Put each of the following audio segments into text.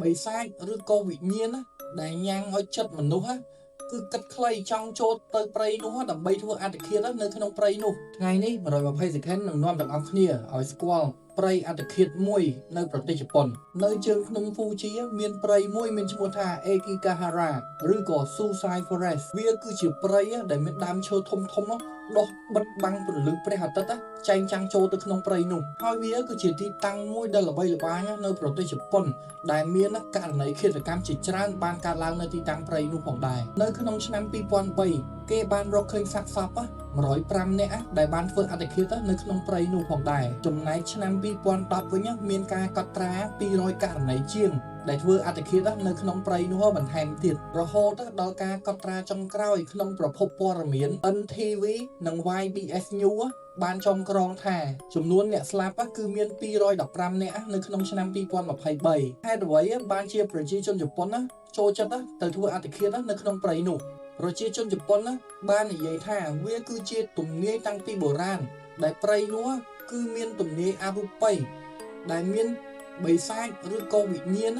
បិសាចឬក៏វិញ្ញាណដែលញ៉ាំងឲ្យចិត្តមនុស្សគឺគិតខ្លីចង់ចូលទៅព្រៃនោះដើម្បីធ្វើអត្តឃាតនៅក្នុងព្រៃនោះថ្ងៃនេះ120 second នឹងនាំទាំងអស់គ្នាឲ្យស្គាល់ព្រៃអត្តឃាតមួយនៅប្រទេសជប៉ុននៅជើងភ្នំហ្វូជីមានព្រៃមួយមានឈ្មោះថា Ekigahara ឬក៏ Suicide Forest វាគឺជាព្រៃដែលមានដើមឈើធំដុះបិទបាំងពន្លឺព្រះអាទិត្យចែងចាំងចូលទៅក្នុងព្រៃនោះហើយវាគឺជាទីតាំងមួយដែលល្បីល្បាញនៅប្រទេសជប៉ុនដែលមានករណីឃាតកម្មជាច្រើនបានកើតឡើងនៅទីតាំងព្រៃនោះផងដែរនៅក្នុងឆ្នាំ2003គេបានរកឃើញសាកសព105នាក់ដែលបានធ្វើអត្តឃាតនៅក្នុងព្រៃនោះផងដែរចំណែកឆ្នាំ2010វិញមានការកត់ត្រា200ករណីជាងដែលធ្វើអត្តឃាតនៅក្នុងព្រៃនោះបន្ថែមទៀតរហូតដល់ការកត់ត្រាចុងក្រោយក្នុងប្រភពព័ត៌មាន NTV និង YBS News បានចុងក្រងថាចំនួនអ្នកស្លាប់គឺមាន215នាក់នៅក្នុងឆ្នាំ2023ហេតុអ្វីបានជាប្រជាជនជប៉ុនចូលចិត្តទៅធ្វើអត្តឃាតនៅក្នុងព្រៃនោះប្រជាជនជប៉ុនបាននិយាយថាវាគឺជាទំនាយតាំងពីបុរាណដែលព្រៃនោះគឺមានទំនាយអរូបីដែលមានបិសាចឬក៏វិញ្ញាណ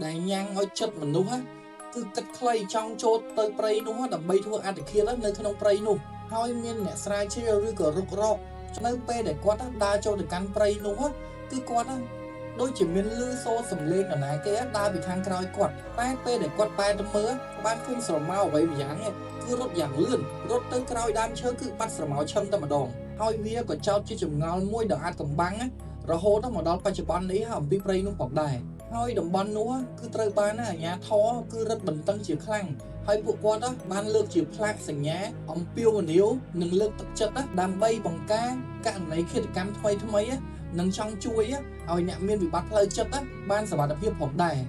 ដែលញ៉ាំងឲ្យចិត្តមនុស្សគឺគិតខ្លីចង់ចូលទៅព្រៃនោះដើម្បីធ្វើអត្តឃាតនៅក្នុងព្រៃនោះហើយមានអ្នកស្រាវជ្រាវឬក៏រុករកនៅពេលដែលគាត់ដើរចូលទៅកាន់ព្រៃនោះគឺគាត់ដូចជាមានលឺសូរសំឡេងនរណាគេដើរពីខាងក្រោយគាត់តែពេលដែលគាត់បែរទៅមើលបានឃើញស្រមោលអ្វីម្យ៉ាងគឺរត់យ៉ាងលឿនរត់ទៅក្រោយដើមឈើគឺបាត់ស្រមោលឈឹងតែម្ដងហើយវាក៏ចោទជាចម្ងល់មួយដ៏អាចកំបាំងរហូតមកដល់បច្ចុប្បន្ននេះអំពីព្រៃនោះផងដែរហើយតំបន់នោះគឺត្រូវបានអាជ្ញាធរគឺរឹតបន្តឹងជាខ្លាំងហើយពួកគាត់បានលើកជាផ្លាកសញ្ញាអំពាវនាវនិងលើកទឹកចិត្តដើម្បីបង្ការករណីឃាតកម្មថ្មីនិងចង់ជួយឲ្យអ្នកមានវិបត្តិផ្លូវចិត្តបានសុវត្ថិភាពផងដែរ